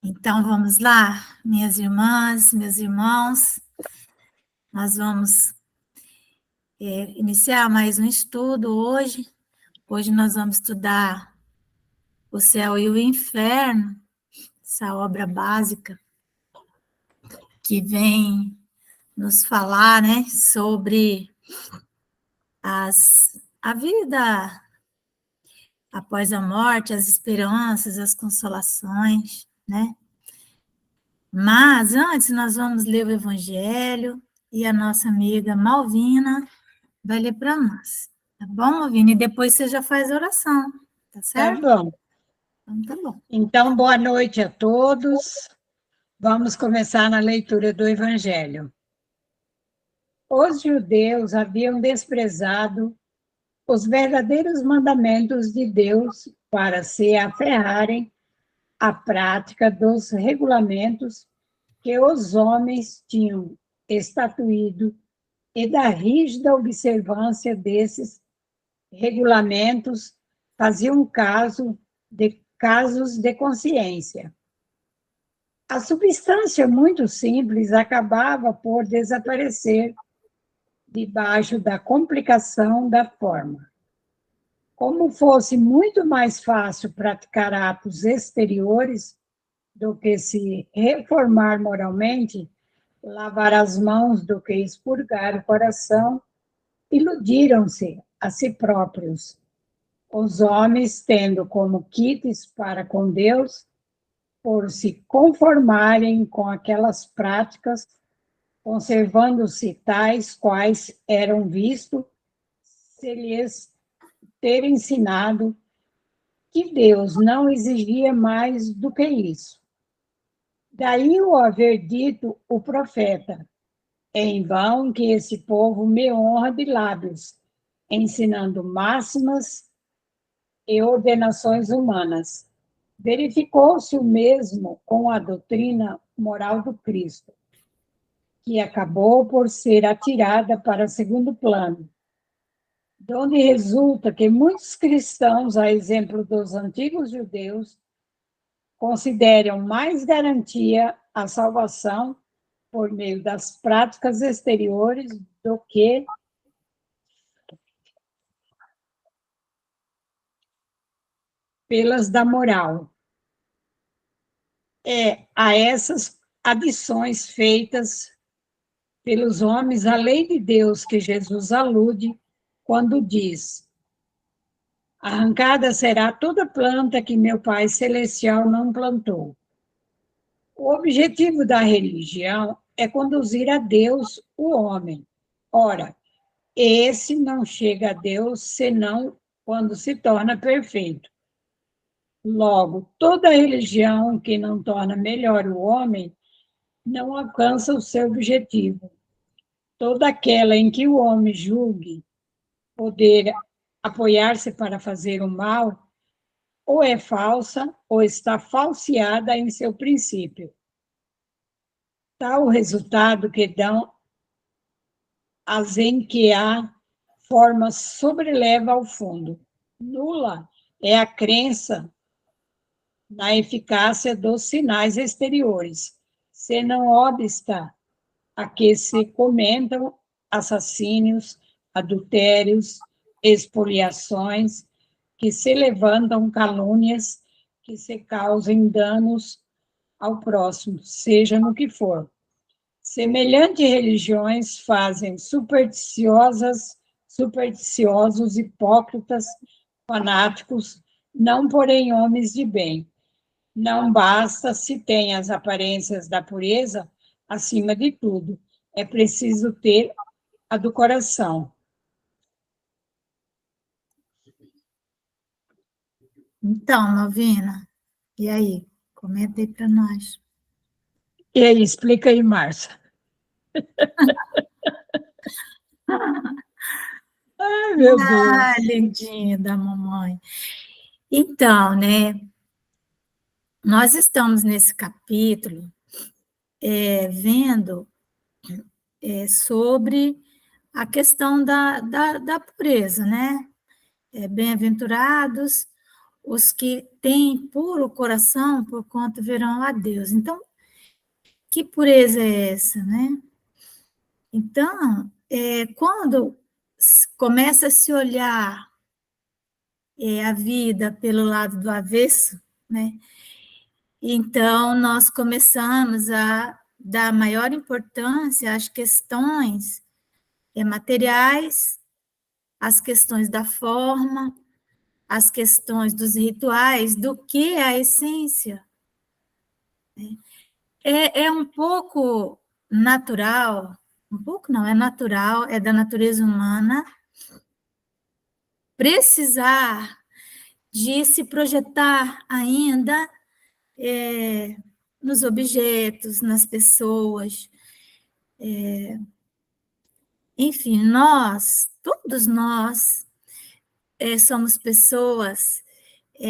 Então, vamos lá, minhas irmãs, meus irmãos, nós vamos iniciar mais um estudo hoje. Hoje nós vamos estudar O Céu e o Inferno, essa obra básica que vem nos falar, né, sobre a vida após a morte, as esperanças, as consolações, né? Mas antes nós vamos ler o Evangelho e a nossa amiga Malvina vai ler para nós. Tá bom, Malvina? E depois você já faz a oração, tá Tá certo? bom. Então, tá bom. Então, boa noite a todos. Vamos começar na leitura do Evangelho. Os judeus haviam desprezado os verdadeiros mandamentos de Deus para se aferrarem à prática dos regulamentos que os homens tinham estatuído e da rígida observância desses regulamentos faziam casos de consciência. A substância muito simples acabava por desaparecer debaixo da complicação da forma. Como fosse muito mais fácil praticar atos exteriores do que se reformar moralmente, lavar as mãos do que expurgar o coração, iludiram-se a si próprios. Os homens, tendo como quites para com Deus, por se conformarem com aquelas práticas, conservando-se tais quais eram vistos, se lhes ter ensinado que Deus não exigia mais do que isso. Daí o haver dito o profeta: é em vão que esse povo me honra de lábios, ensinando máximas e ordenações humanas. Verificou-se o mesmo com a doutrina moral do Cristo, que acabou por ser atirada para segundo plano, de onde resulta que muitos cristãos, a exemplo dos antigos judeus, consideram mais garantia a salvação por meio das práticas exteriores do que pelas da moral. É a essas adições feitas pelos homens à lei de Deus que Jesus alude quando diz: arrancada será toda planta que meu Pai Celestial não plantou. O objetivo da religião é conduzir a Deus o homem. Ora, esse não chega a Deus senão quando se torna perfeito. Logo, toda religião que não torna melhor o homem não alcança o seu objetivo. Toda aquela em que o homem julgue poder apoiar-se para fazer o mal, ou é falsa, ou está falseada em seu princípio. Tal o resultado que dão as em que a forma sobreleva ao fundo. Nula é a crença na eficácia dos sinais exteriores, se não obsta a que se comentam assassínios, adultérios, expoliações, que se levantam calúnias, que se causem danos ao próximo, seja no que for. Semelhantes religiões fazem supersticiosos, hipócritas, fanáticos, não porém homens de bem. Não basta se tem as aparências da pureza acima de tudo. É preciso ter a do coração. Então, Malvina, e aí? Comenta aí para nós. E aí, explica aí, Márcia. Ai, meu Deus. Lindinha da mamãe. Então, né, nós estamos nesse capítulo vendo sobre a questão da pureza, né? Bem-aventurados os que têm puro coração, por conta verão a Deus. Então, que pureza é essa, né? Então, quando começa a se olhar a vida pelo lado do avesso, né? Então, nós começamos a dar maior importância às questões materiais, às questões da forma, às questões dos rituais, do que a essência. É um pouco natural, um pouco não, é natural, é da natureza humana, precisar de se projetar ainda nos objetos, nas pessoas. Enfim, todos nós, somos pessoas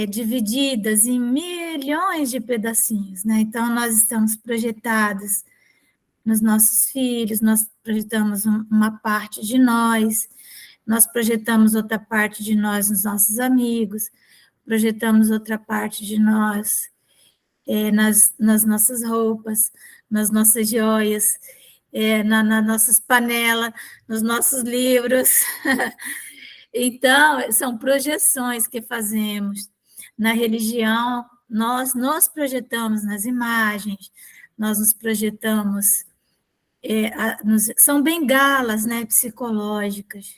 divididas em milhões de pedacinhos, né? Então, nós estamos projetados nos nossos filhos, nós projetamos uma parte de nós projetamos outra parte de nós nos nossos amigos, projetamos outra parte de nós nas nossas roupas, nas nossas joias, nas nossas panelas, nos nossos livros. Então, são projeções que fazemos. Na religião, nós nos projetamos nas imagens, nós nos projetamos, são bengalas, né, psicológicas.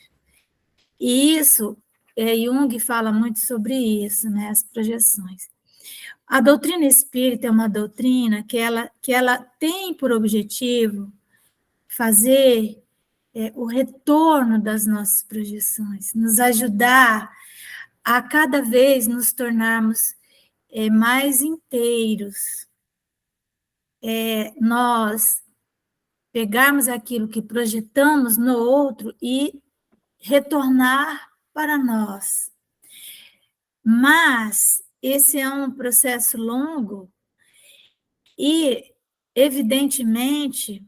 E isso, Jung fala muito sobre isso, né, as projeções. A doutrina espírita é uma doutrina que ela tem por objetivo fazer o retorno das nossas projeções, nos ajudar a cada vez nos tornarmos mais inteiros. Nós pegarmos aquilo que projetamos no outro e retornar para nós. Mas esse é um processo longo e, evidentemente,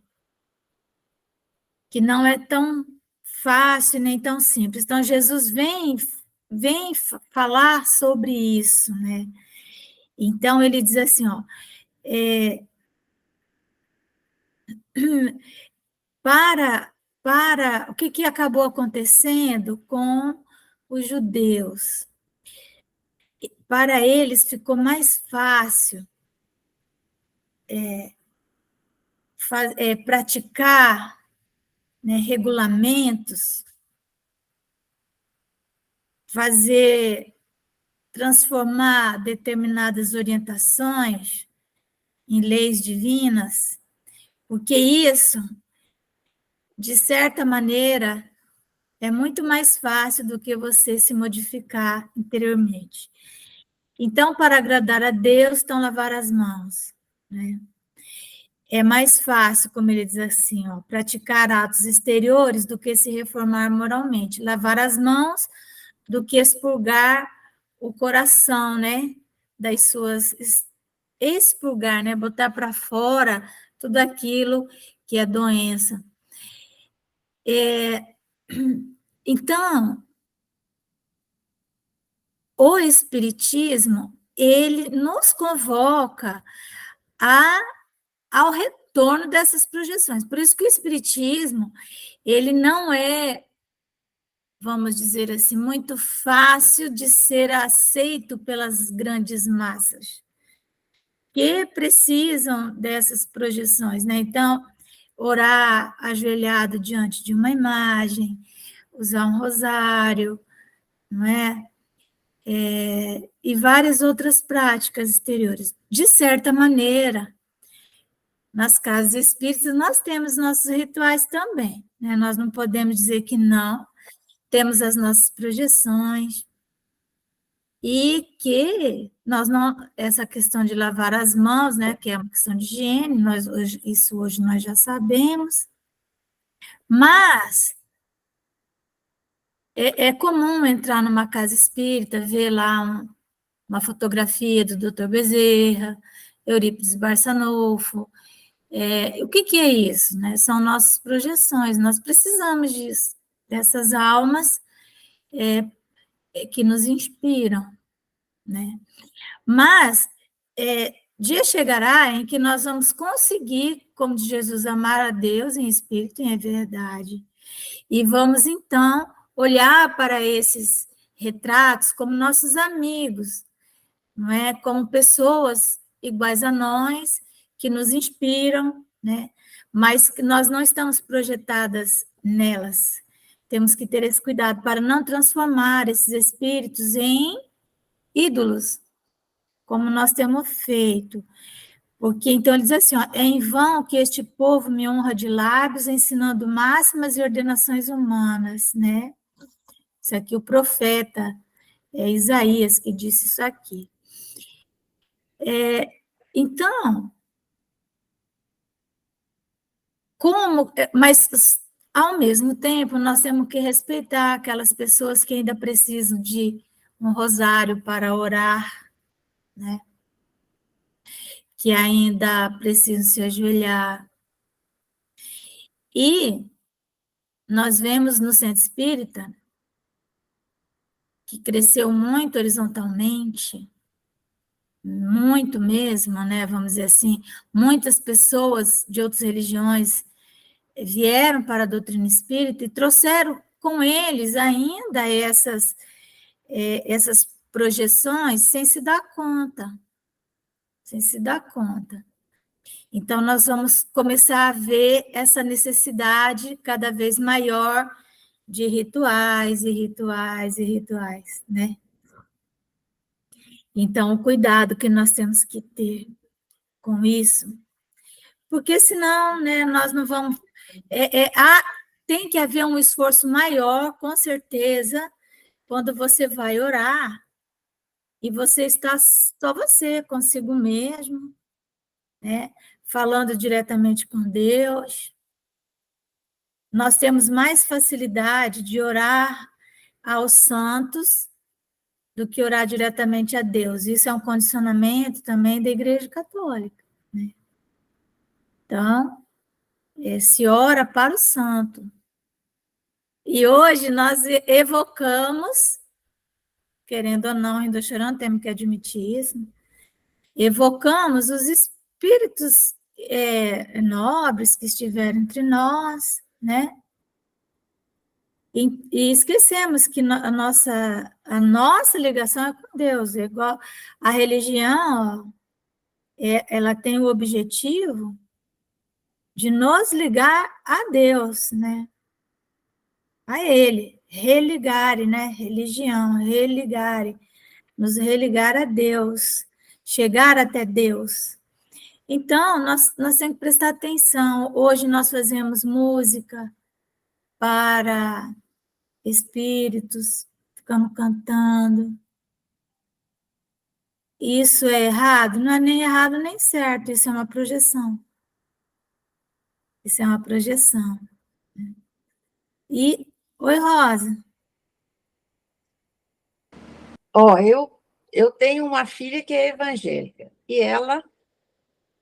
que não é tão fácil nem tão simples. Então, Jesus vem falar sobre isso, né? Então, ele diz assim, ó, para o que acabou acontecendo com os judeus? Para eles ficou mais fácil praticar, né, regulamentos, transformar determinadas orientações em leis divinas, porque isso, de certa maneira, é muito mais fácil do que você se modificar interiormente. Então, para agradar a Deus, então lavar as mãos, né? É mais fácil, como ele diz assim, ó, praticar atos exteriores do que se reformar moralmente. Lavar as mãos do que expurgar o coração, né? Das suas... Expurgar, né? Botar para fora tudo aquilo que é doença. Então, o Espiritismo, ele nos convoca ao retorno dessas projeções. Por isso que o Espiritismo, ele não é, vamos dizer assim, muito fácil de ser aceito pelas grandes massas, que precisam dessas projeções, né? Então, orar ajoelhado diante de uma imagem, usar um rosário, não é? E várias outras práticas exteriores. De certa maneira, nas casas espíritas, nós temos nossos rituais também, né? Nós não podemos dizer que não, temos as nossas projeções, e que nós não, essa questão de lavar as mãos, né, que é uma questão de higiene, isso hoje nós já sabemos, mas é comum entrar numa casa espírita, ver lá uma fotografia do Dr. Bezerra, Eurípides Barçanufo. O que é isso? Né? São nossas projeções, nós precisamos disso, dessas almas que nos inspiram. né? Mas dia chegará em que nós vamos conseguir, como de Jesus, amar a Deus em espírito e em verdade. E vamos, então, olhar para esses retratos como nossos amigos, não é? Como pessoas iguais a nós, que nos inspiram, né? Mas que nós não estamos projetadas nelas. Temos que ter esse cuidado para não transformar esses espíritos em ídolos, como nós temos feito. Porque então ele diz assim: ó, é em vão que este povo me honra de lábios, ensinando máximas e ordenações humanas, né? Isso aqui o profeta Isaías que disse isso aqui. Então, mas ao mesmo tempo nós temos que respeitar aquelas pessoas que ainda precisam de um rosário para orar, né? Que ainda precisam se ajoelhar. E nós vemos no Centro Espírita, que cresceu muito horizontalmente, muito mesmo, né? Vamos dizer assim, muitas pessoas de outras religiões vieram para a doutrina espírita e trouxeram com eles ainda essas projeções sem se dar conta, sem se dar conta. Então, nós vamos começar a ver essa necessidade cada vez maior de rituais e rituais e rituais, né? Então, o cuidado que nós temos que ter com isso, porque senão, né, nós não vamos... tem que haver um esforço maior, com certeza, quando você vai orar e você está só você, consigo mesmo, né? Falando diretamente com Deus. Nós temos mais facilidade de orar aos santos do que orar diretamente a Deus. Isso é um condicionamento também da Igreja Católica, né? Então, se ora para o santo. E hoje nós evocamos, querendo ou não, ainda chorando, temos que admitir isso, evocamos os espíritos nobres que estiveram entre nós, né? E esquecemos que a nossa ligação é com Deus, é igual a religião, ela tem o objetivo de nos ligar a Deus, né? A Ele, religare, né? Religião, religare, nos religar a Deus, chegar até Deus. Então, nós temos que prestar atenção. Hoje nós fazemos música para espíritos, ficamos cantando. Isso é errado? Não é nem errado nem certo, isso é uma projeção. Isso é uma projeção. Oi, Rosa. Eu tenho uma filha que é evangélica, e ela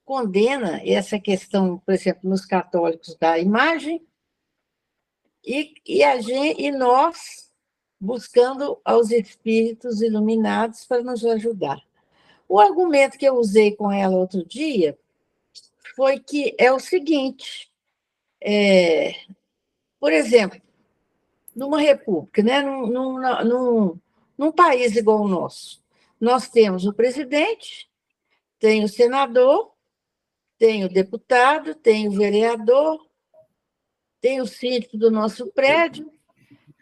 condena essa questão, por exemplo, nos católicos da imagem, e nós buscando aos espíritos iluminados para nos ajudar. O argumento que eu usei com ela outro dia foi que é o seguinte, por exemplo, numa república, né, num país igual o nosso, nós temos o presidente, tem o senador, tem o deputado, tem o vereador, tem o síndico do nosso prédio.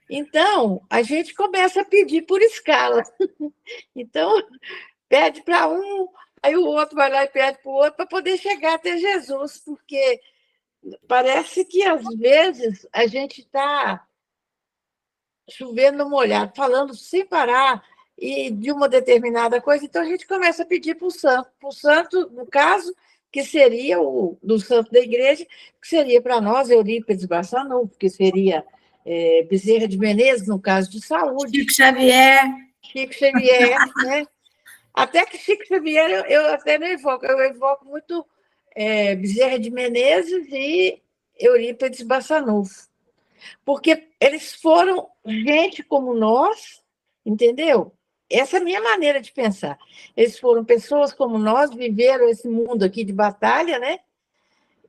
Então, a gente começa a pedir por escala. Então, pede para um, aí o outro vai lá e pede para o outro para poder chegar até Jesus, porque parece que, às vezes, a gente está chovendo no molhado, falando sem parar e de uma determinada coisa, então a gente começa a pedir para o santo, no caso, que seria o do santo da igreja, que seria para nós Eurípides Barçanufo, que seria Bezerra de Menezes, no caso de saúde. Chico Xavier, né? Até que Chico Xavier eu até não evoco, eu evoco muito Bezerra de Menezes e Eurípides Barçanufo, porque eles foram gente como nós, entendeu? essa é a minha maneira de pensar. Eles foram pessoas como nós, viveram esse mundo aqui de batalha, né?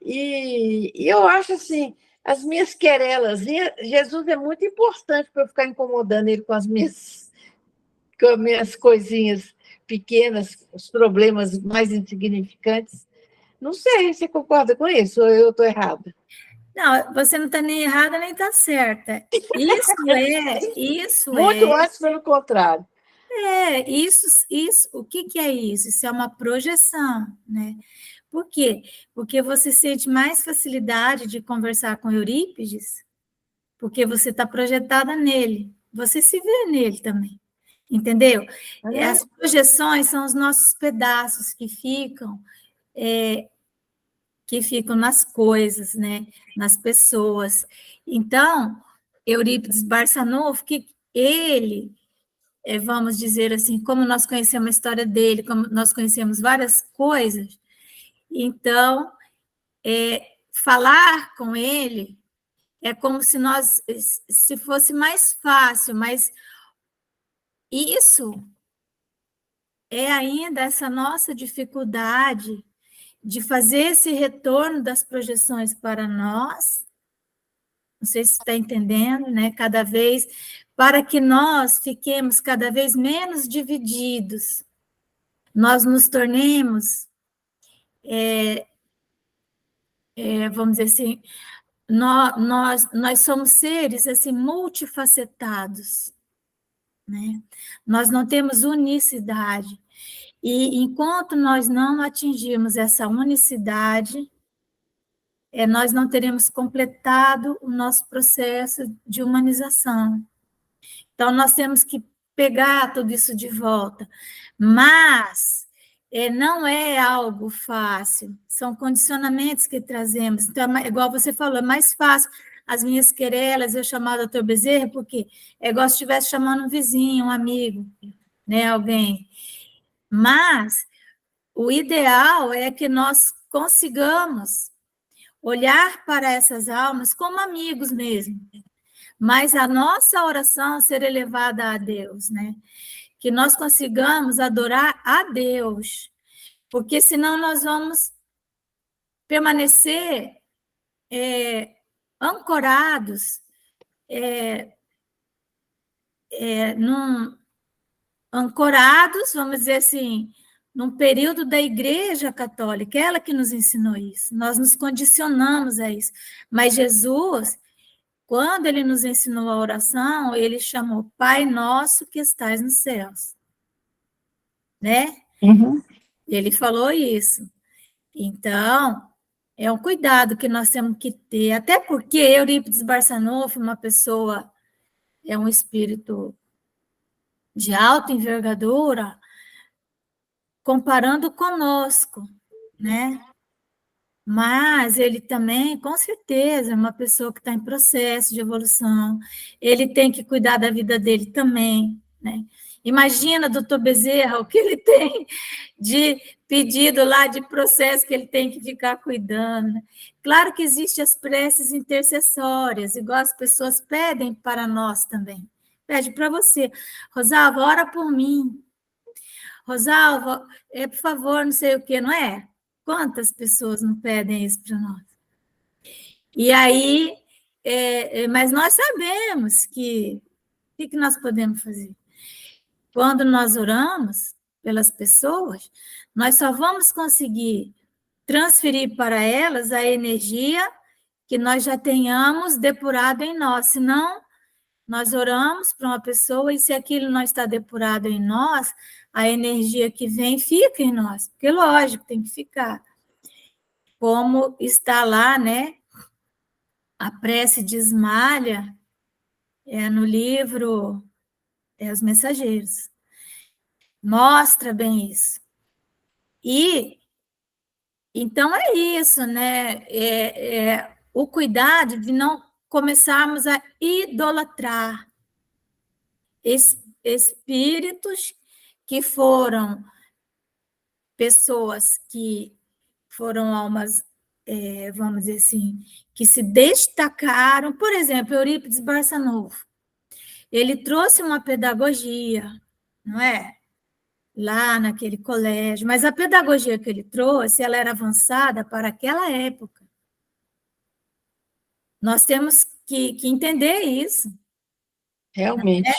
E eu acho assim, as minhas querelas, Jesus é muito importante para eu ficar incomodando ele com as minhas coisinhas pequenas, os problemas mais insignificantes. Não sei se você concorda com isso, ou eu estou errada. Não, você não está nem errada nem está certa. Isso Muito antes, pelo contrário. isso. O que que é isso? Isso é uma projeção, né? Por quê? Porque você sente mais facilidade de conversar com Eurípides, porque você está projetada nele. Você se vê nele também, entendeu? As projeções são os nossos pedaços que ficam nas coisas, né? Nas pessoas. Então, Eurípides Barçanufo, que ele, vamos dizer assim, como nós conhecemos a história dele, como nós conhecemos várias coisas, então, falar com ele é como se fosse mais fácil, mas isso é ainda essa nossa dificuldade de fazer esse retorno das projeções para nós, não sei se está entendendo, né? Cada vez, para que nós fiquemos cada vez menos divididos, nós nos tornemos, vamos dizer assim, nós somos seres assim multifacetados, né? Nós não temos unicidade. E enquanto nós não atingirmos essa unicidade, nós não teremos completado o nosso processo de humanização. Então, nós temos que pegar tudo isso de volta. Mas não é algo fácil, são condicionamentos que trazemos. Então, igual você falou, é mais fácil as minhas querelas eu chamar o doutor Bezerra, porque é igual se estivesse chamando um vizinho, um amigo, né, alguém. Mas o ideal é que nós consigamos olhar para essas almas como amigos mesmo, mas a nossa oração ser elevada a Deus, né? Que nós consigamos adorar a Deus, porque senão nós vamos permanecer ancorados ancorados, vamos dizer assim, num período da Igreja Católica, ela que nos ensinou isso, nós nos condicionamos a isso, mas Jesus, quando ele nos ensinou a oração, ele chamou Pai Nosso que estais nos céus, né? Uhum. Ele falou isso. Então, é um cuidado que nós temos que ter, até porque Eurípides Barçanufo, uma pessoa, é um espírito de alta envergadura, comparando conosco, né? Mas ele também, com certeza, é uma pessoa que está em processo de evolução, ele tem que cuidar da vida dele também, né? Imagina, doutor Bezerra, o que ele tem de pedido lá, de processo que ele tem que ficar cuidando. Né? Claro que existem as preces intercessórias, igual as pessoas pedem para nós também. Pede para você, Rosalva, ora por mim. Rosalva, por favor, não sei o quê, não é? Quantas pessoas não pedem isso para nós? E aí, mas nós sabemos que o que nós podemos fazer? Quando nós oramos pelas pessoas, nós só vamos conseguir transferir para elas a energia que nós já tenhamos depurado em nós, senão nós oramos para uma pessoa e se aquilo não está depurado em nós, a energia que vem fica em nós, porque lógico, tem que ficar. Como está lá, né? A prece de Ismalha, no livro Os Mensageiros. Mostra bem isso. E, então, é isso, né? O cuidado de não começarmos a idolatrar espíritos que foram pessoas que foram almas, vamos dizer assim, que se destacaram. Por exemplo, Eurípides Barçanufo. Ele trouxe uma pedagogia, não é? Lá naquele colégio, mas a pedagogia que ele trouxe, ela era avançada para aquela época. Nós temos que entender isso. Realmente.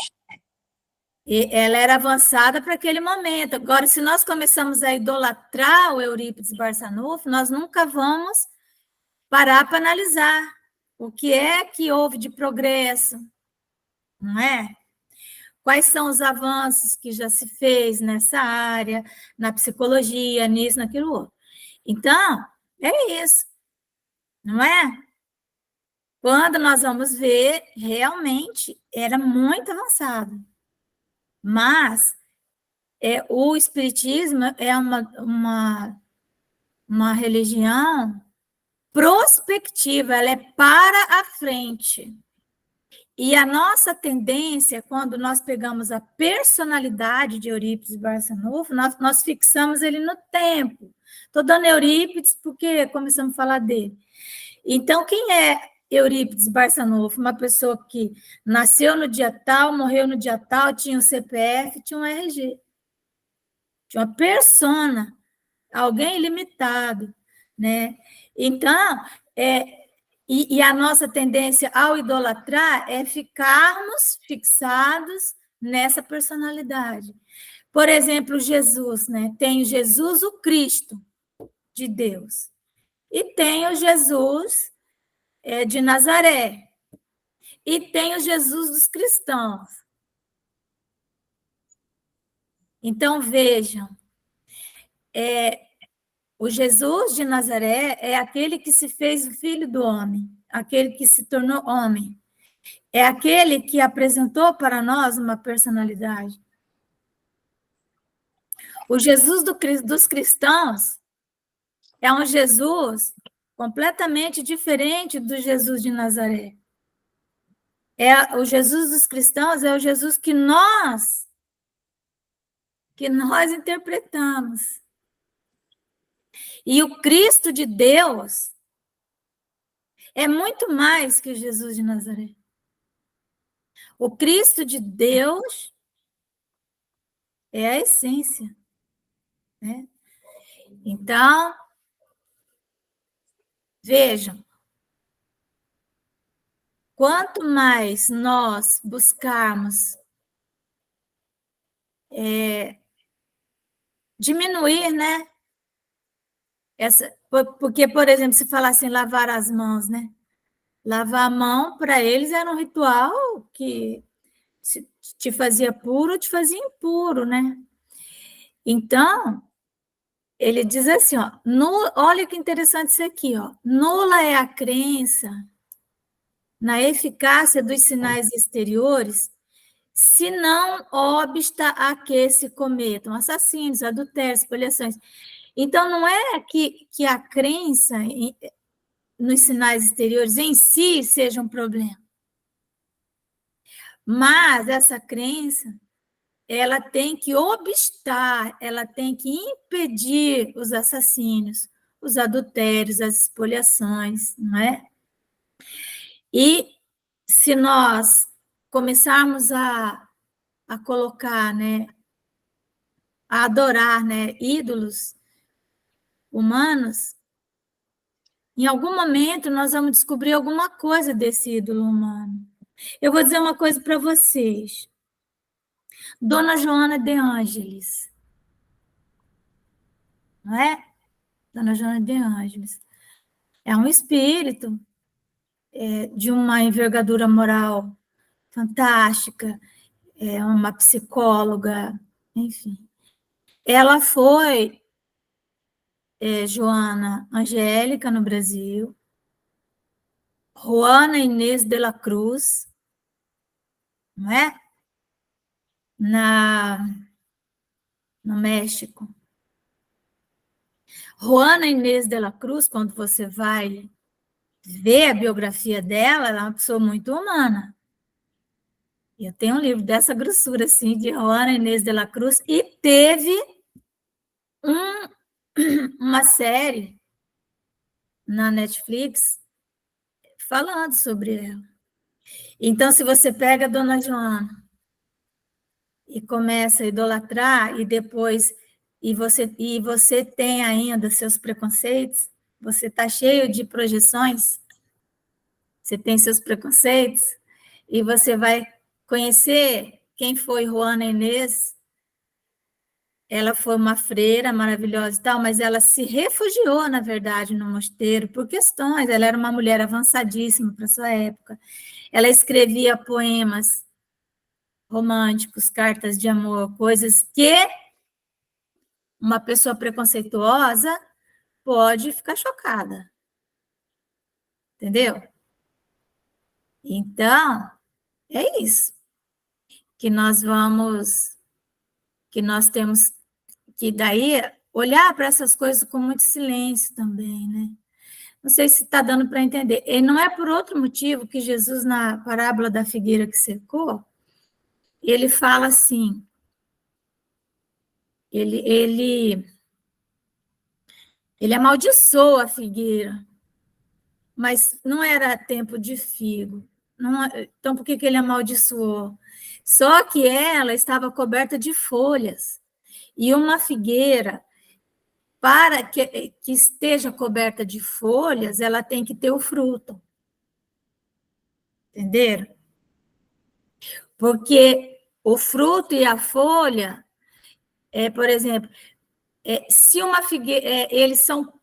E ela era avançada para aquele momento. Agora, se nós começamos a idolatrar o Eurípides Barçanufo, nós nunca vamos parar para analisar o que é que houve de progresso, não é? Quais são os avanços que já se fez nessa área, na psicologia, nisso, naquilo outro. Então, é isso, não é? Quando nós vamos ver, realmente era muito avançado. Mas o Espiritismo é uma religião prospectiva, ela é para a frente. E a nossa tendência, quando nós pegamos a personalidade de Eurípides Barçanufo, nós fixamos ele no tempo. Estou dando Eurípides porque começamos a falar dele. Então, quem é Eurípides Barçanufo? Uma pessoa que nasceu no dia tal, morreu no dia tal, tinha um CPF, tinha um RG. Tinha uma persona, alguém ilimitado, né? Então, e a nossa tendência ao idolatrar é ficarmos fixados nessa personalidade. Por exemplo, Jesus, né? Tem o Jesus, o Cristo de Deus, e tem o Jesus de Nazaré, e tem o Jesus dos cristãos. Então, vejam, o Jesus de Nazaré é aquele que se fez o filho do homem, aquele que se tornou homem. É aquele que apresentou para nós uma personalidade. O Jesus dos cristãos é um Jesus completamente diferente do Jesus de Nazaré. O Jesus dos cristãos é o Jesus que nós interpretamos. E o Cristo de Deus é muito mais que o Jesus de Nazaré. O Cristo de Deus é a essência, né? Então, vejam, quanto mais nós buscarmos diminuir, né? Porque, por exemplo, se falar assim, lavar as mãos, né? Lavar a mão, para eles, era um ritual que te fazia puro ou te fazia impuro, né? Então, ele diz assim, ó, olha que interessante isso aqui, ó. Nula é a crença na eficácia dos sinais exteriores, se não obsta a que se cometam assassínios, adultérios, espoliações. Então, não é que a crença nos sinais exteriores em si seja um problema, mas essa crença, ela tem que obstar, ela tem que impedir os assassínios, os adultérios, as espoliações, não é? E se nós começarmos a colocar, né, a adorar, né, ídolos humanos, em algum momento nós vamos descobrir alguma coisa desse ídolo humano. Eu vou dizer uma coisa para vocês. Dona Joana de Ângeles, não é? Dona Joana de Ângeles. É um espírito de uma envergadura moral fantástica, é uma psicóloga, enfim. Ela foi Joana Angélica no Brasil, Juana Inês de la Cruz, não é? No México. Juana Inês de la Cruz, quando você vai ver a biografia dela, ela é uma pessoa muito humana. Eu tenho um livro dessa grossura, assim, de Juana Inês de la Cruz, e teve uma série na Netflix falando sobre ela. Então, se você pega a Dona Joana e começa a idolatrar, e você tem ainda seus preconceitos, você está cheio de projeções, você tem seus preconceitos, e você vai conhecer quem foi Juana Inês. Ela foi uma freira maravilhosa e tal, mas ela se refugiou, na verdade, no mosteiro por questões. Ela era uma mulher avançadíssima para sua época. Ela escrevia poemas românticos, cartas de amor, coisas que uma pessoa preconceituosa pode ficar chocada. Entendeu? Então, é isso que nós temos que daí olhar para essas coisas com muito silêncio também, né? Não sei se está dando para entender. E não é por outro motivo que Jesus, na parábola da figueira que secou, ele fala assim, ele amaldiçoa a figueira, mas não era tempo de figo. Então, por que ele amaldiçoou? Só que ela estava coberta de folhas. E uma figueira, para que esteja coberta de folhas, ela tem que ter o fruto. Entenderam? Porque o fruto e a folha, por exemplo, se uma figueira, eles são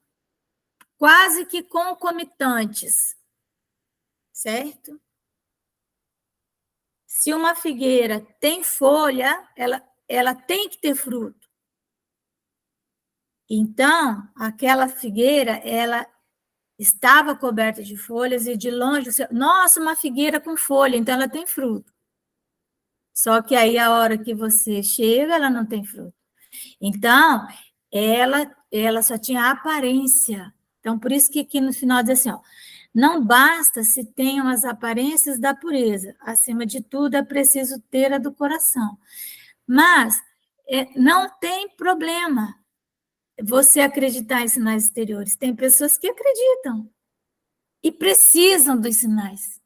quase que concomitantes, certo? Se uma figueira tem folha, ela tem que ter fruto. Então, aquela figueira, ela estava coberta de folhas e de longe, nossa, uma figueira com folha, então ela tem fruto. Só que aí, a hora que você chega, ela não tem fruto. Então, ela só tinha aparência. Então, por isso que aqui no final diz assim, ó, não basta se tenham as aparências da pureza, acima de tudo é preciso ter a do coração. Mas não tem problema você acreditar em sinais exteriores. Tem pessoas que acreditam e precisam dos sinais.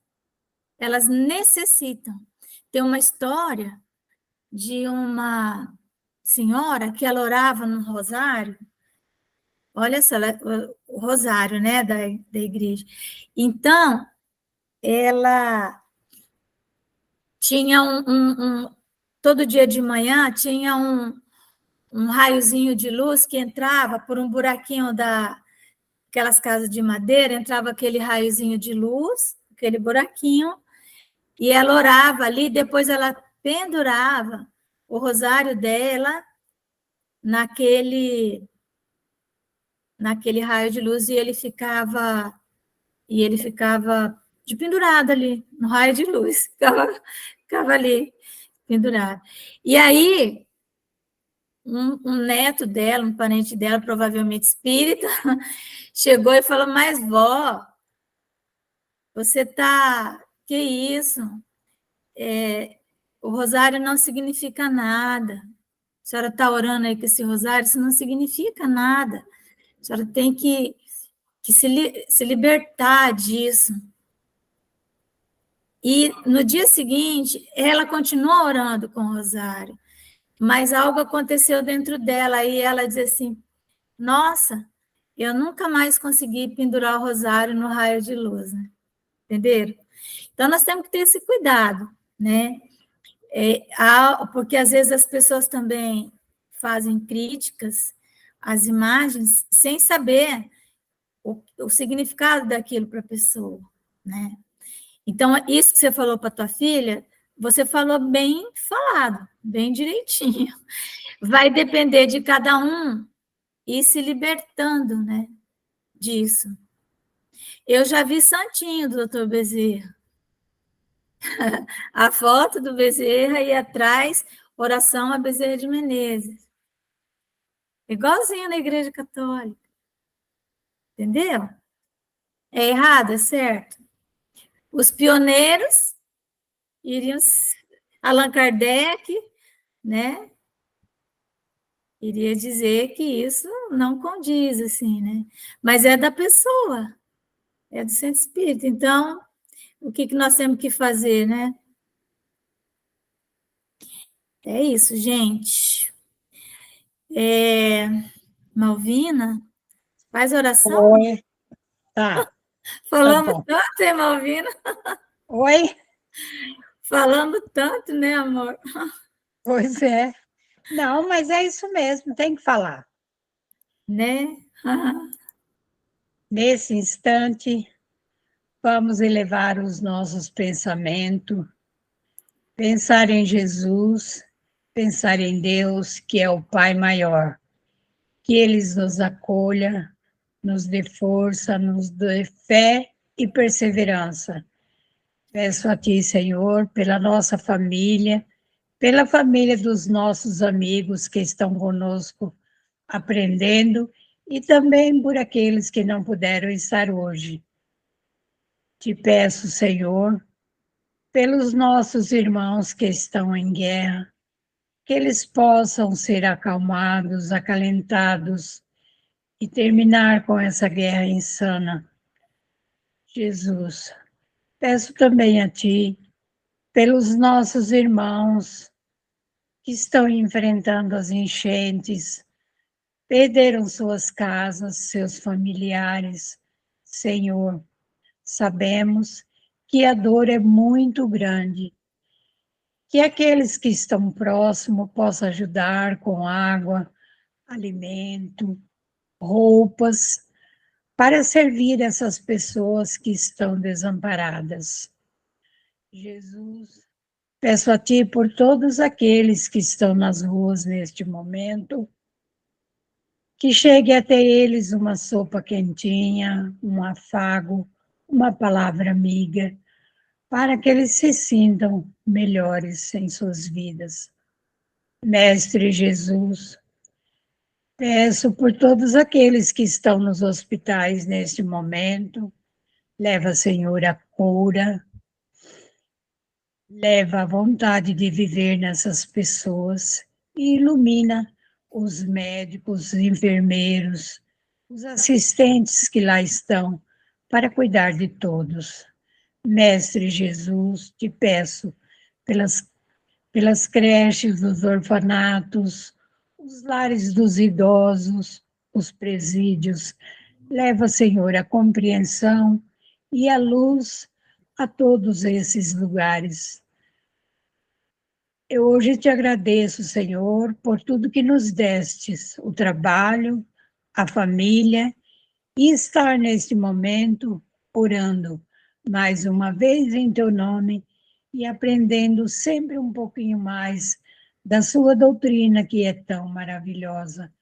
Elas necessitam. Tem uma história de uma senhora que ela orava no rosário. Olha só, o rosário, né, da igreja. Então, ela tinha todo dia de manhã tinha um raiozinho de luz que entrava por um buraquinho daquelas casas de madeira, entrava aquele raiozinho de luz, aquele buraquinho, e ela orava ali, depois ela pendurava o rosário dela naquele raio de luz e ele ficava de pendurado ali, no raio de luz, ficava ali pendurado. E aí, um neto dela, um parente dela, provavelmente espírita, chegou e falou, mas vó, você tá, que isso? O rosário não significa nada. A senhora está orando aí com esse rosário, isso não significa nada. A senhora tem que se libertar disso. E no dia seguinte, ela continuou orando com o rosário, mas algo aconteceu dentro dela, e ela diz assim, nossa, eu nunca mais consegui pendurar o rosário no raio de luz, né? Entenderam? Então, nós temos que ter esse cuidado, né? Porque às vezes as pessoas também fazem críticas às imagens sem saber o significado daquilo para a pessoa, né? Então, isso que você falou para tua filha, você falou bem falado, bem direitinho. Vai depender de cada um ir se libertando, né, disso. Eu já vi santinho do doutor Bezerra. A foto do Bezerra e atrás, oração a Bezerra de Menezes. Igualzinho na Igreja Católica. Entendeu? É errado, é certo? Os pioneiros iriam... Allan Kardec, né? Iria dizer que isso não condiz, assim, né? Mas é da pessoa, é do centro espírita. Então, o que nós temos que fazer, né? É isso, gente. Malvina, faz oração? Oi. Tá, tá Falamos bom. tanto, hein, Malvina? Oi? Falando tanto, né, amor? Pois é. Não, mas é isso mesmo, tem que falar. Né? Nesse instante, vamos elevar os nossos pensamentos, pensar em Jesus, pensar em Deus, que é o Pai maior, que Ele nos acolha, nos dê força, nos dê fé e perseverança. Peço a Ti, Senhor, pela nossa família, pela família dos nossos amigos que estão conosco aprendendo e também por aqueles que não puderam estar hoje. Te peço, Senhor, pelos nossos irmãos que estão em guerra, que eles possam ser acalmados, acalentados e terminar com essa guerra insana. Jesus, peço também a Ti, pelos nossos irmãos que estão enfrentando as enchentes, perderam suas casas, seus familiares. Senhor, sabemos que a dor é muito grande, que aqueles que estão próximos possam ajudar com água, alimento, roupas, para servir essas pessoas que estão desamparadas. Jesus, peço a Ti por todos aqueles que estão nas ruas neste momento, que chegue até eles uma sopa quentinha, um afago, uma palavra amiga, para que eles se sintam melhores em suas vidas. Mestre Jesus, peço por todos aqueles que estão nos hospitais neste momento, leva, Senhor, a cura, leva a vontade de viver nessas pessoas e ilumina os médicos, os enfermeiros, os assistentes que lá estão para cuidar de todos. Mestre Jesus, te peço pelas creches, os orfanatos, os lares dos idosos, os presídios. Leva, Senhor, a compreensão e a luz a todos esses lugares. Eu hoje te agradeço, Senhor, por tudo que nos destes, o trabalho, a família e estar neste momento orando mais uma vez em teu nome e aprendendo sempre um pouquinho mais da sua doutrina que é tão maravilhosa.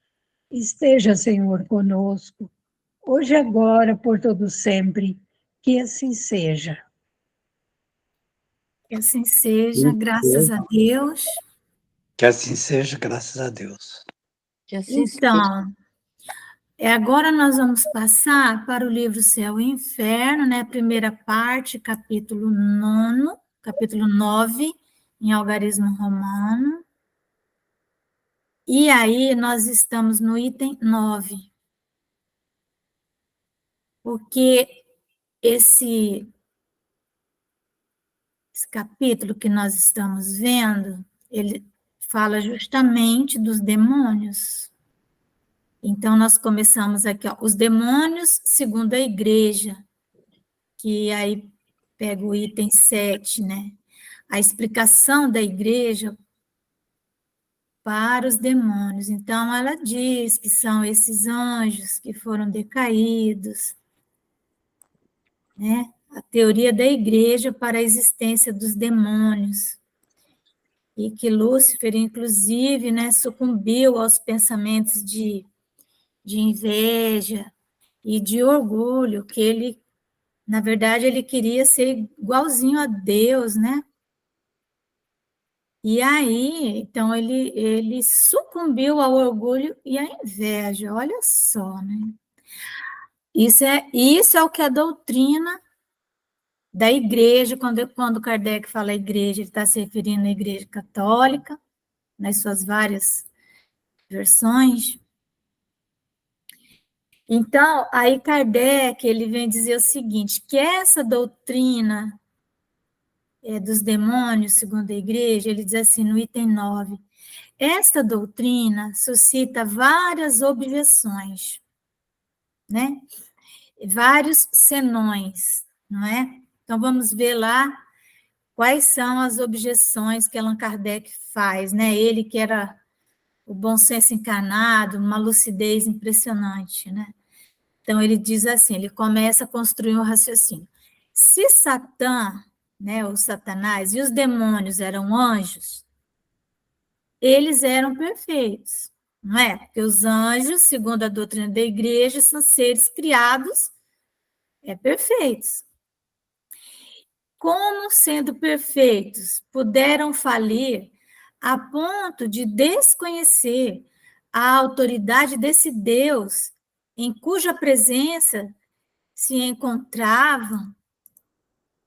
Esteja, Senhor, conosco, hoje, agora, por todo sempre, que assim seja. Que assim seja, graças a Deus. Que assim seja, graças a Deus. Que assim seja. Então, agora nós vamos passar para o livro Céu e Inferno, né? Primeira parte, capítulo 9, capítulo 9, em algarismo romano. E aí nós estamos no item 9. Porque esse capítulo que nós estamos vendo, ele fala justamente dos demônios. Então, nós começamos aqui, ó, os demônios segundo a igreja, que aí pega o item 7, né? A explicação da igreja para os demônios. Então, ela diz que são esses anjos que foram decaídos, né? A teoria da igreja para a existência dos demônios. E que Lúcifer, inclusive, né, sucumbiu aos pensamentos de inveja e de orgulho, que ele, na verdade, ele queria ser igualzinho a Deus, né? E aí, então, ele sucumbiu ao orgulho e à inveja, olha só, né? Isso é o que a doutrina da igreja, quando Kardec fala igreja, ele está se referindo à igreja católica, nas suas várias versões. Então, aí Kardec, ele vem dizer o seguinte, que essa doutrina, dos demônios, segundo a igreja, ele diz assim, no item 9, esta doutrina suscita várias objeções, né? Vários senões, não é? Então, vamos ver lá quais são as objeções que Allan Kardec faz, né? Ele que era o bom senso encarnado, uma lucidez impressionante, né? Então, ele diz assim, ele começa a construir um raciocínio. Se Satã, né, o Satanás, e os demônios eram anjos, eles eram perfeitos, não é? Porque os anjos, segundo a doutrina da igreja, são seres criados perfeitos. Como, sendo perfeitos, puderam falir a ponto de desconhecer a autoridade desse Deus em cuja presença se encontravam?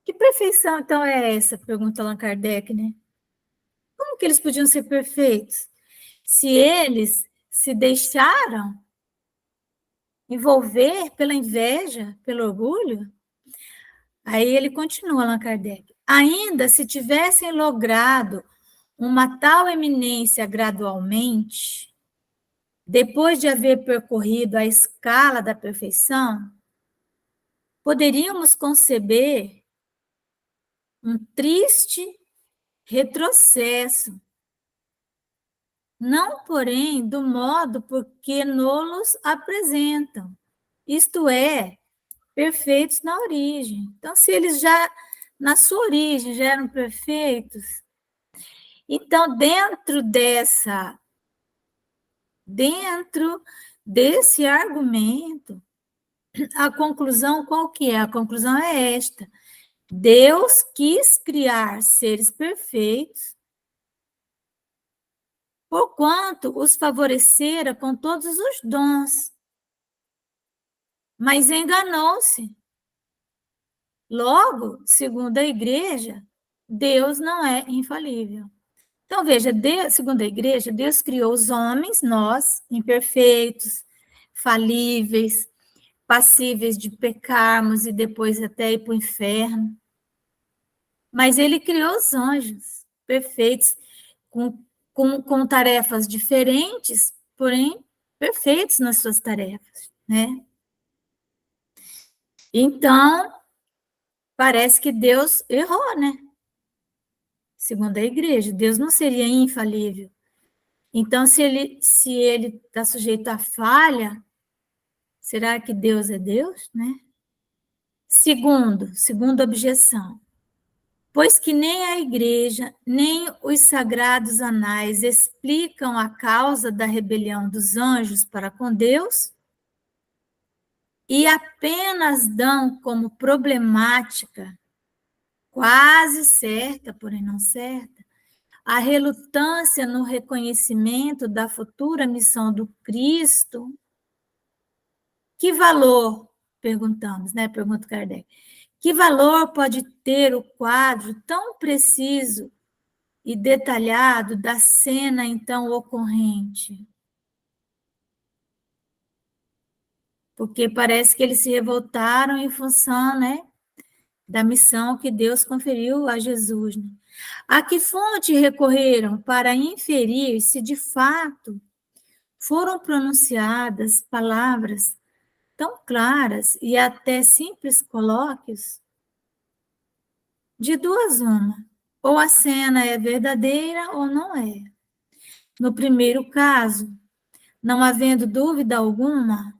Que perfeição, então, é essa? Pergunta Allan Kardec, né? Como que eles podiam ser perfeitos? Se eles se deixaram envolver pela inveja, pelo orgulho? Aí ele continua, Allan Kardec. Ainda se tivessem logrado uma tal eminência gradualmente, depois de haver percorrido a escala da perfeição, poderíamos conceber um triste retrocesso, não, porém, do modo por que nos apresentam, isto é, perfeitos na origem. Então, se eles já, na sua origem, já eram perfeitos, então, dentro desse argumento, a conclusão qual que é? A conclusão é esta. Deus quis criar seres perfeitos, porquanto os favorecera com todos os dons, mas enganou-se. Logo, segundo a igreja, Deus não é infalível. Então, veja, segundo a igreja, Deus criou os homens, nós, imperfeitos, falíveis, passíveis de pecarmos e depois até ir para o inferno. Mas ele criou os anjos, perfeitos, com tarefas diferentes, porém perfeitos nas suas tarefas, né? Então, parece que Deus errou, né? Segundo a igreja, Deus não seria infalível. Então, se ele está sujeito à falha, será que Deus é Deus, né? Segunda objeção. Pois que nem a igreja, nem os sagrados anais explicam a causa da rebelião dos anjos para com Deus, e apenas dão como problemática, quase certa, porém não certa, a relutância no reconhecimento da futura missão do Cristo. Que valor, perguntamos, né? Pergunta Kardec. Que valor pode ter o quadro tão preciso e detalhado da cena então ocorrente? Porque parece que eles se revoltaram em função, né, da missão que Deus conferiu a Jesus, né? A que fonte recorreram para inferir se de fato foram pronunciadas palavras tão claras e até simples colóquios? De duas uma, ou a cena é verdadeira ou não é. No primeiro caso, não havendo dúvida alguma,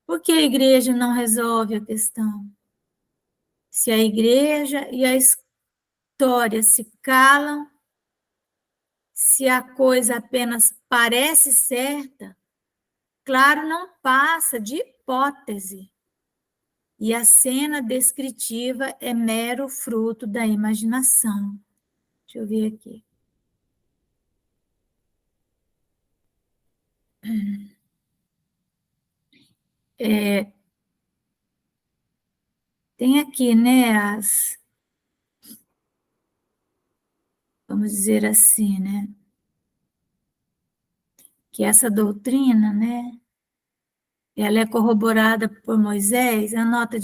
por que a igreja não resolve a questão? Se a igreja e a história se calam, se a coisa apenas parece certa, claro, não passa de hipótese. E a cena descritiva é mero fruto da imaginação. Deixa eu ver aqui. Tem aqui, né, vamos dizer assim, né, que essa doutrina, né, ela é corroborada por Moisés, a nota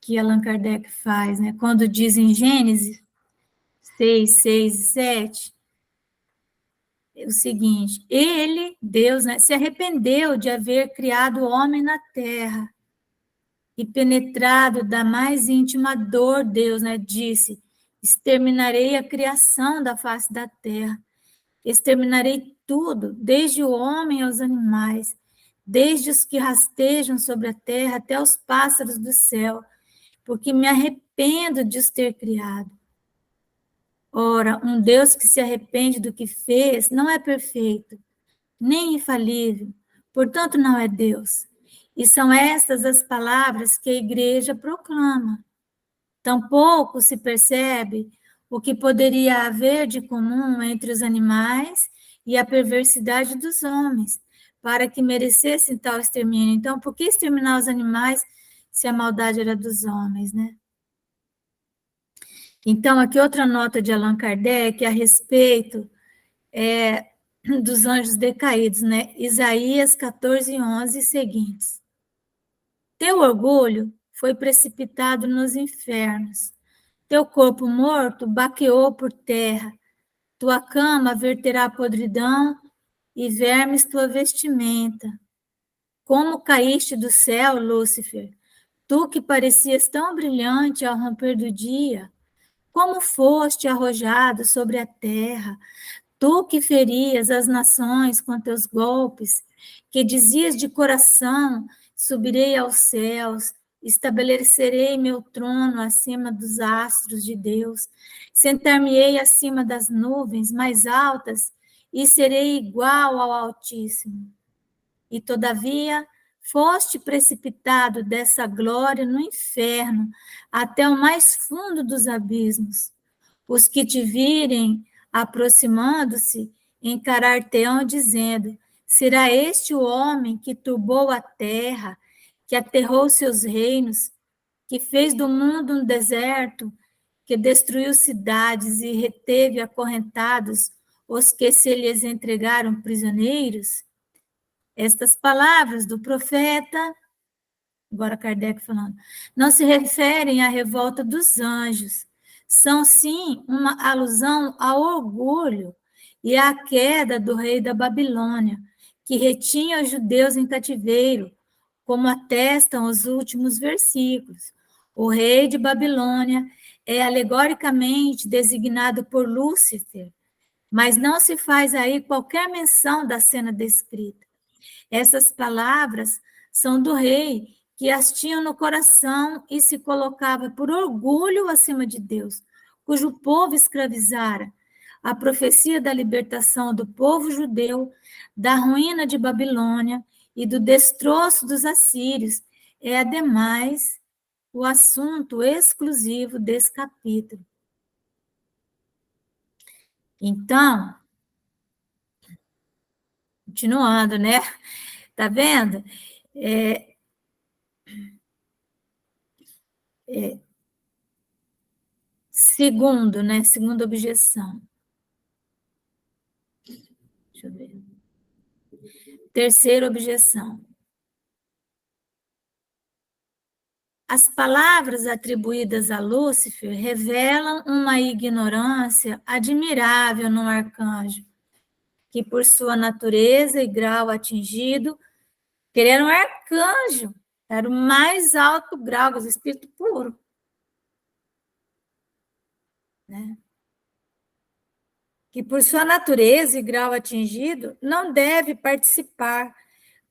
que Allan Kardec faz, né, quando diz em Gênesis 6, 6 e 7, é o seguinte: ele, Deus, né, se arrependeu de haver criado o homem na terra e penetrado da mais íntima dor, Deus, né, disse: exterminarei a criação da face da terra, exterminarei tudo, desde o homem aos animais, desde os que rastejam sobre a terra até os pássaros do céu, porque me arrependo de os ter criado. Ora, um Deus que se arrepende do que fez não é perfeito, nem infalível, portanto não é Deus. E são estas as palavras que a igreja proclama. Tampouco se percebe o que poderia haver de comum entre os animais e a perversidade dos homens, para que merecessem tal extermínio. Então, por que exterminar os animais se a maldade era dos homens, né? Então, aqui outra nota de Allan Kardec a respeito dos anjos decaídos, né? Isaías 14, 11 e seguintes. Teu orgulho foi precipitado nos infernos, teu corpo morto baqueou por terra, tua cama verterá podridão e vermes tua vestimenta. Como caíste do céu, Lúcifer, tu que parecias tão brilhante ao romper do dia, como foste arrojado sobre a terra, tu que ferias as nações com teus golpes, que dizias de coração, subirei aos céus, estabelecerei meu trono acima dos astros de Deus, sentar-me-ei acima das nuvens mais altas e serei igual ao Altíssimo. E, todavia, foste precipitado dessa glória no inferno, até o mais fundo dos abismos. Os que te virem aproximando-se, encarar-te-ão, dizendo: será este o homem que turbou a terra, que aterrou seus reinos, que fez do mundo um deserto, que destruiu cidades e reteve acorrentados os que se lhes entregaram prisioneiros? Estas palavras do profeta, agora Kardec falando, não se referem à revolta dos anjos, são sim uma alusão ao orgulho e à queda do rei da Babilônia, que retinha os judeus em cativeiro, como atestam os últimos versículos. O rei de Babilônia é alegoricamente designado por Lúcifer, mas não se faz aí qualquer menção da cena descrita. Essas palavras são do rei, que as tinha no coração e se colocava por orgulho acima de Deus, cujo povo escravizara. A profecia da libertação do povo judeu, da ruína de Babilônia e do destroço dos assírios é, ademais, o assunto exclusivo desse capítulo. Então, continuando, né? Tá vendo? Segundo, né? Segunda objeção. Deixa eu ver. Terceira objeção. As palavras atribuídas a Lúcifer revelam uma ignorância admirável no arcanjo, que por sua natureza e grau atingido, ele era um arcanjo, era o mais alto grau do espírito puro. Né? Que por sua natureza e grau atingido, não deve participar,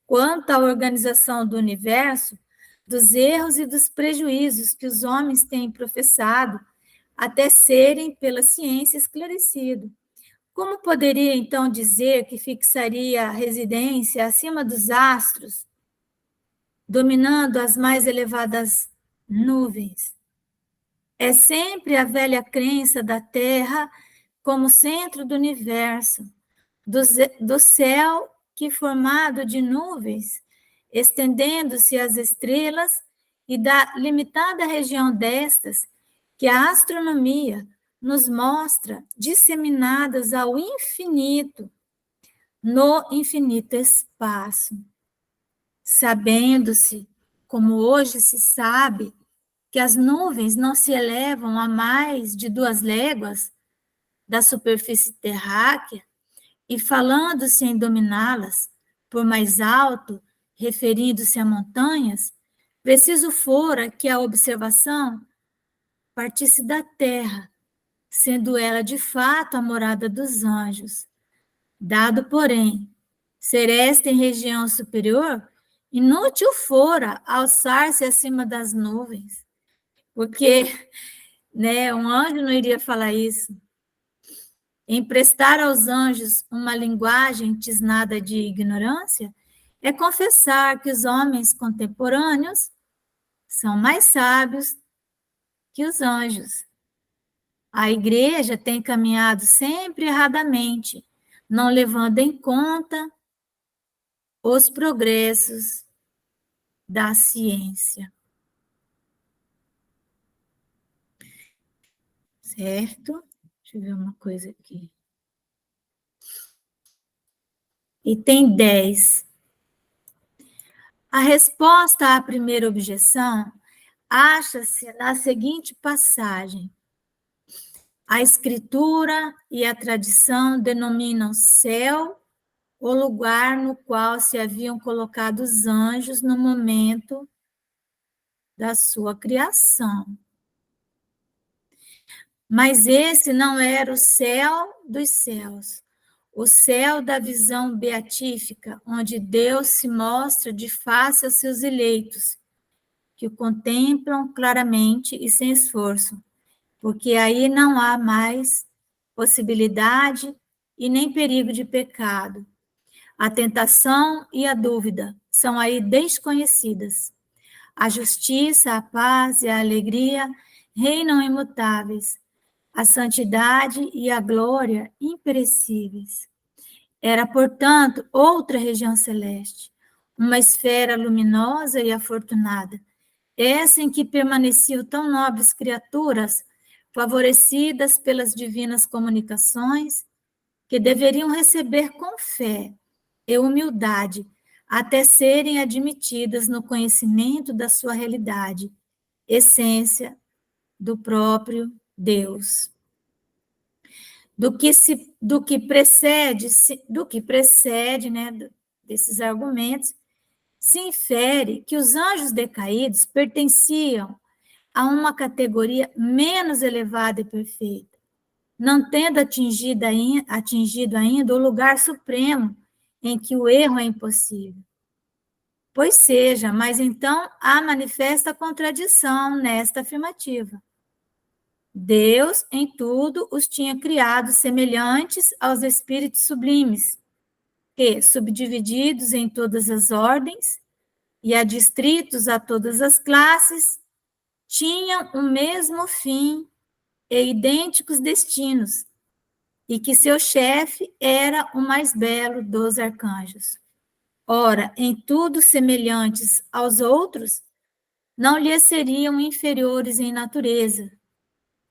quanto à organização do universo, dos erros e dos prejuízos que os homens têm professado, até serem pela ciência esclarecido. Como poderia, então, dizer que fixaria a residência acima dos astros, dominando as mais elevadas nuvens? É sempre a velha crença da Terra como centro do universo, do céu que, formado de nuvens, estendendo-se às estrelas, e da limitada região destas, que a astronomia nos mostra disseminadas ao infinito, no infinito espaço. Sabendo-se, como hoje se sabe, que as nuvens não se elevam a mais de 2 léguas, da superfície terráquea e falando-se em dominá-las por mais alto, referindo-se a montanhas, preciso fora que a observação partisse da terra, sendo ela de fato a morada dos anjos. Dado, porém, ser esta em região superior, inútil fora alçar-se acima das nuvens, porque, né, um anjo não iria falar isso. Emprestar aos anjos uma linguagem tisnada de ignorância é confessar que os homens contemporâneos são mais sábios que os anjos. A igreja tem caminhado sempre erradamente, não levando em conta os progressos da ciência. Certo? Deixa eu ver uma coisa aqui. Item 10. A resposta à primeira objeção acha-se na seguinte passagem. A Escritura e a tradição denominam céu o lugar no qual se haviam colocado os anjos no momento da sua criação. Mas esse não era o céu dos céus, o céu da visão beatífica, onde Deus se mostra de face aos seus eleitos, que o contemplam claramente e sem esforço, porque aí não há mais possibilidade e nem perigo de pecado. A tentação e a dúvida são aí desconhecidas. A justiça, a paz e a alegria reinam imutáveis. A santidade e a glória imperecíveis. Era, portanto, outra região celeste, uma esfera luminosa e afortunada, essa em que permaneciam tão nobres criaturas, favorecidas pelas divinas comunicações, que deveriam receber com fé e humildade, até serem admitidas no conhecimento da sua realidade, essência do próprio Deus. Do que precede, né, desses argumentos, se infere que os anjos decaídos pertenciam a uma categoria menos elevada e perfeita, não tendo atingido ainda o lugar supremo em que o erro é impossível. Pois seja, mas então há manifesta contradição nesta afirmativa. Deus, em tudo, os tinha criado semelhantes aos espíritos sublimes, que, subdivididos em todas as ordens e adstritos a todas as classes, tinham o mesmo fim e idênticos destinos, e que seu chefe era o mais belo dos arcanjos. Ora, em tudo semelhantes aos outros, não lhes seriam inferiores em natureza,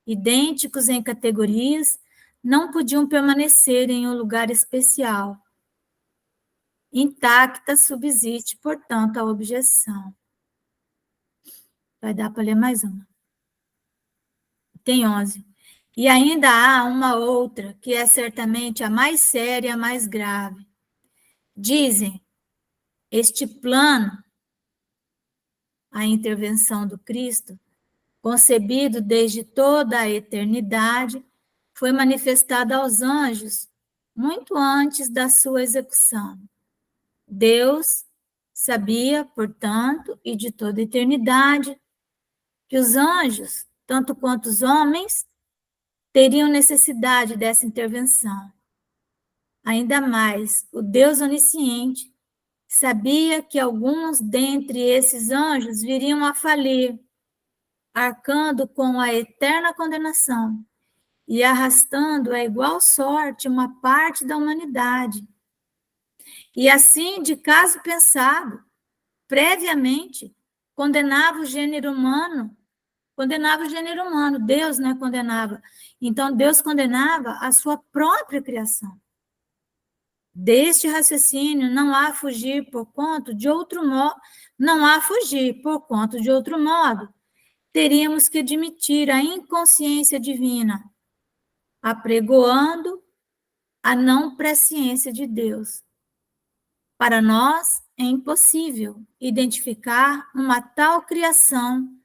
idênticos em categorias, não podiam permanecer em um lugar especial. Intacta subsiste, portanto, a objeção. Vai dar para ler mais uma. Tem 11. E ainda há uma outra, que é certamente a mais séria e a mais grave. Dizem, este plano, a intervenção do Cristo, concebido desde toda a eternidade, foi manifestado aos anjos muito antes da sua execução. Deus sabia, portanto, e de toda a eternidade, que os anjos, tanto quanto os homens, teriam necessidade dessa intervenção. Ainda mais, o Deus onisciente sabia que alguns dentre esses anjos viriam a falir, arcando com a eterna condenação e arrastando a igual sorte uma parte da humanidade. E assim, de caso pensado, previamente, condenava o gênero humano, Deus, né, condenava. Então, Deus condenava a sua própria criação. Deste raciocínio não há fugir por conta de outro modo, teríamos que admitir a inconsciência divina, apregoando a não presciência de Deus. Para nós, é impossível identificar uma tal criação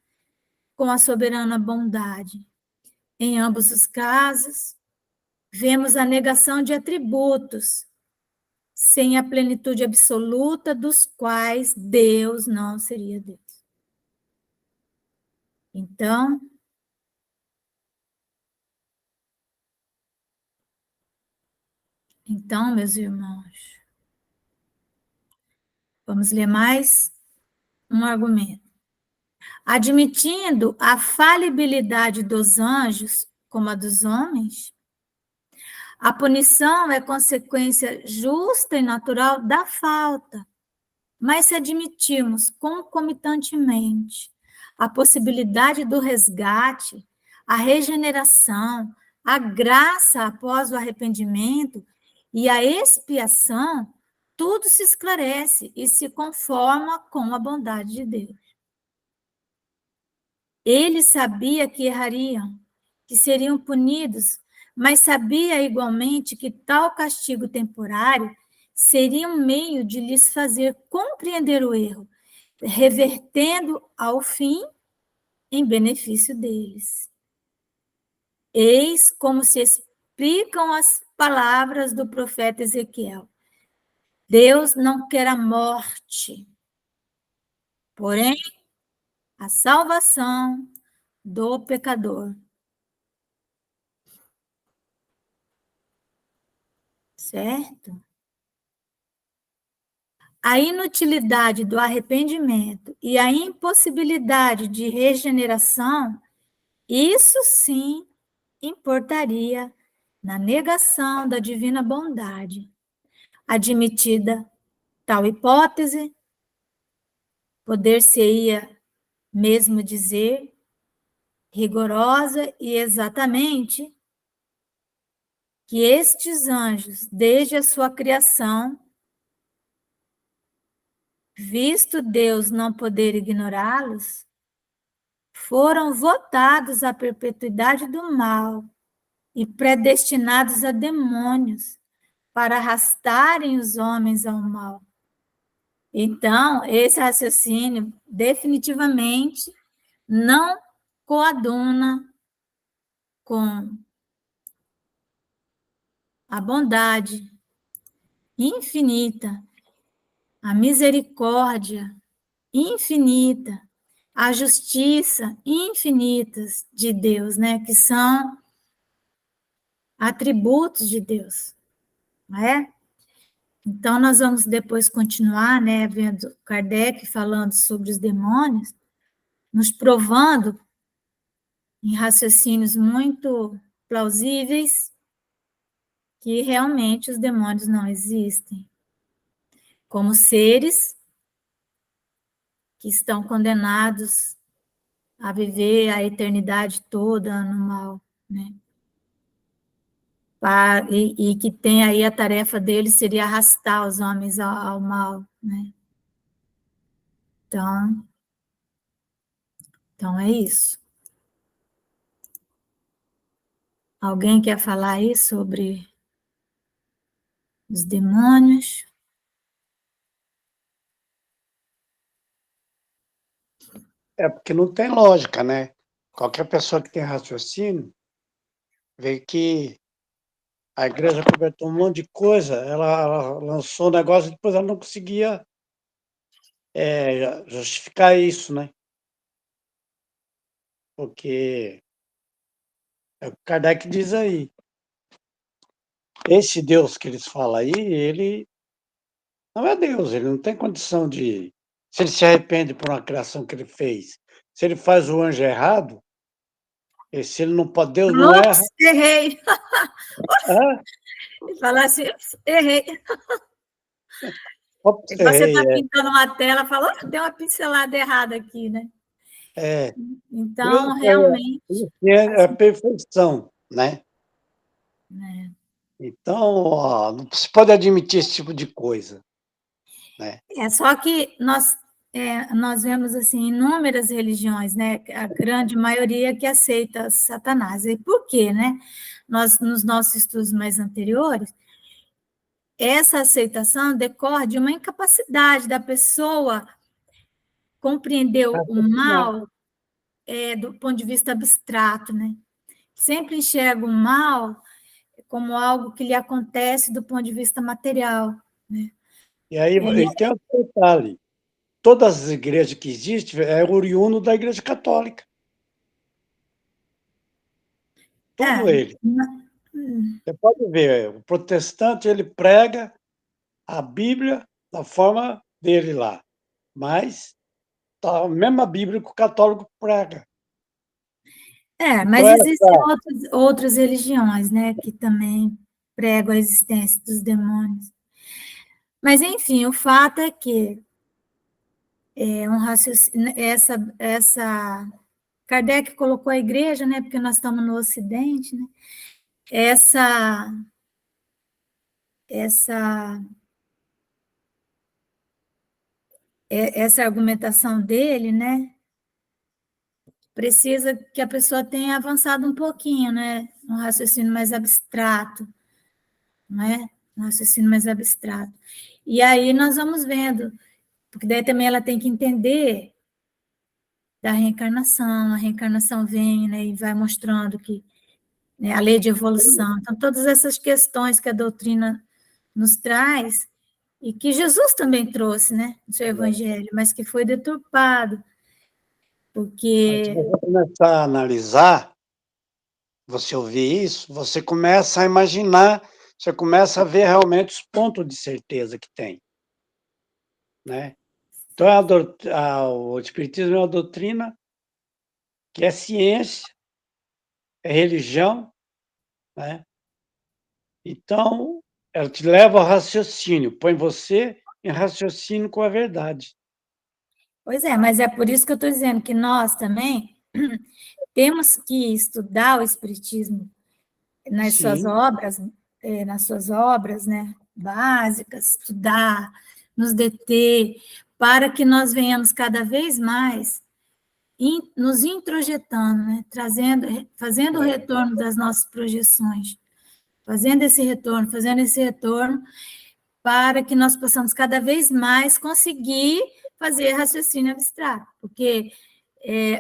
com a soberana bondade. Em ambos os casos, vemos a negação de atributos, sem a plenitude absoluta dos quais Deus não seria Deus. Então, meus irmãos, vamos ler mais um argumento. Admitindo a falibilidade dos anjos, como a dos homens, a punição é consequência justa e natural da falta. Mas se admitirmos concomitantemente a possibilidade do resgate, a regeneração, a graça após o arrependimento e a expiação, tudo se esclarece e se conforma com a bondade de Deus. Ele sabia que errariam, que seriam punidos, mas sabia igualmente que tal castigo temporário seria um meio de lhes fazer compreender o erro, revertendo ao fim em benefício deles. Eis como se explicam as palavras do profeta Ezequiel. Deus não quer a morte, porém a salvação do pecador. Certo? A inutilidade do arrependimento e a impossibilidade de regeneração, isso sim importaria na negação da divina bondade. Admitida tal hipótese, poder-se-ia mesmo dizer, rigorosa e exatamente, que estes anjos, desde a sua criação, visto Deus não poder ignorá-los, foram votados à perpetuidade do mal e predestinados a demônios para arrastarem os homens ao mal. Então, esse raciocínio definitivamente não coaduna com a bondade infinita, a misericórdia infinita, a justiça infinitas de Deus, né? Que são atributos de Deus, não é? Então, nós vamos depois continuar, né, vendo Kardec falando sobre os demônios, nos provando em raciocínios muito plausíveis que realmente os demônios não existem, como seres que estão condenados a viver a eternidade toda no mal, né? E que tem aí a tarefa deles seria arrastar os homens ao mal, né? Então é isso. Alguém quer falar aí sobre os demônios? É porque não tem lógica, né? Qualquer pessoa que tem raciocínio vê que a igreja cobertou um monte de coisa, ela lançou um negócio e depois ela não conseguia justificar isso, né? Porque é o que Kardec diz aí. Esse Deus que eles falam aí, ele não é Deus, ele não tem condição de... Se ele se arrepende por uma criação que ele fez, se ele faz o anjo errado, e se ele não pode, Deus não erra. Errei! Ah, Falar assim, errei. ops, Você está errei, pintando uma tela, falou, deu uma pincelada errada aqui, né? Então, Deus realmente... é a perfeição, né? né? Então, ó, não se pode admitir esse tipo de coisa, né? Só que nós nós vemos assim inúmeras religiões, né? A grande maioria que aceita Satanás. E por quê, né? Nós, nos nossos estudos mais anteriores, essa aceitação decorre de uma incapacidade da pessoa compreender o Raciocinar. mal do ponto de vista abstrato, né? Sempre enxerga o mal como algo que lhe acontece do ponto de vista material, né? E aí e tem outro detalhe. Todas as igrejas que existem é oriundo da Igreja Católica. Tudo ele. Você pode ver, o protestante ele prega a Bíblia da forma dele lá, mas tá a mesma Bíblia que o católico prega. Mas Então, existem outras religiões, né, que também pregam a existência dos demônios. Mas, enfim, o fato é que um raciocínio, Kardec colocou a igreja, né, porque nós estamos no Ocidente, né, essa argumentação dele, né, precisa que a pessoa tenha avançado um pouquinho, né, um raciocínio mais abstrato, né, um raciocínio mais abstrato. E aí nós vamos vendo, porque daí também ela tem que entender da reencarnação, a reencarnação vem, né, e vai mostrando que, né, a lei de evolução, então todas essas questões que a doutrina nos traz, e que Jesus também trouxe, né, no seu evangelho, mas que foi deturpado, porque... se você começar a analisar, você ouvir isso, você começa a imaginar, você começa a ver realmente os pontos de certeza que tem, né? Então, o Espiritismo é uma doutrina que é ciência, é religião, né? Então, ela te leva ao raciocínio, põe você em raciocínio com a verdade. Pois é, mas é por isso que eu estou dizendo que nós também temos que estudar o Espiritismo Sim, nas suas obras, né, básicas, estudar, nos deter, para que nós venhamos cada vez mais nos introjetando, né, fazendo o retorno das nossas projeções, fazendo esse retorno, para que nós possamos cada vez mais conseguir fazer raciocínio abstrato, porque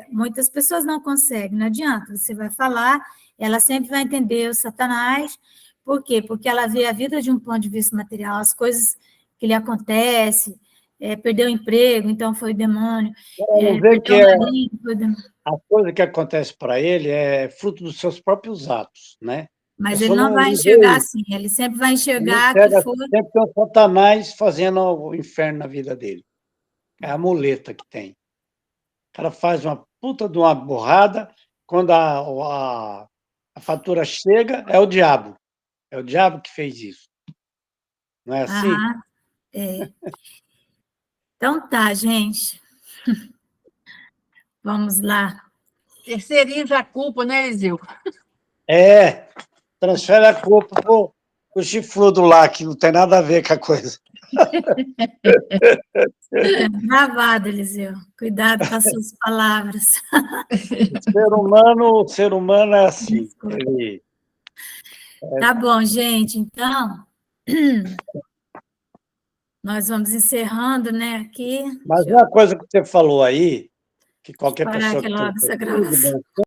muitas pessoas não conseguem, não adianta, você vai falar, ela sempre vai entender o Satanás, por quê? Porque ela vê a vida de um ponto de vista material, as coisas que lhe acontecem, perdeu o emprego, então foi o demônio, vamos ver que perdeu o marido, foi o demônio. a coisa que acontece para ele é fruto dos seus próprios atos, né? A Mas ele pessoa não vai não vê enxergar isso. assim, ele sempre vai Ele enxergar que enxerga foi... sempre que é o Satanás fazendo o inferno na vida dele. É a muleta que tem. O cara faz uma puta de uma burrada, quando a fatura chega, é o diabo. É o diabo que fez isso. Não é assim? Aham, é. Então tá, gente, vamos lá. Terceiriza a culpa, né, Eliseu? Transfere a culpa pro chifrudo lá, que não tem nada a ver com a coisa. Gravado, Eliseu. Cuidado com as suas palavras. O ser humano é assim. Desculpa. Ele Tá bom, gente. Então, nós vamos encerrando, né, aqui. Mas Deixa eu uma coisa que você falou aí, que qualquer parar pessoa aqui que tem logo essa gravação. dúvida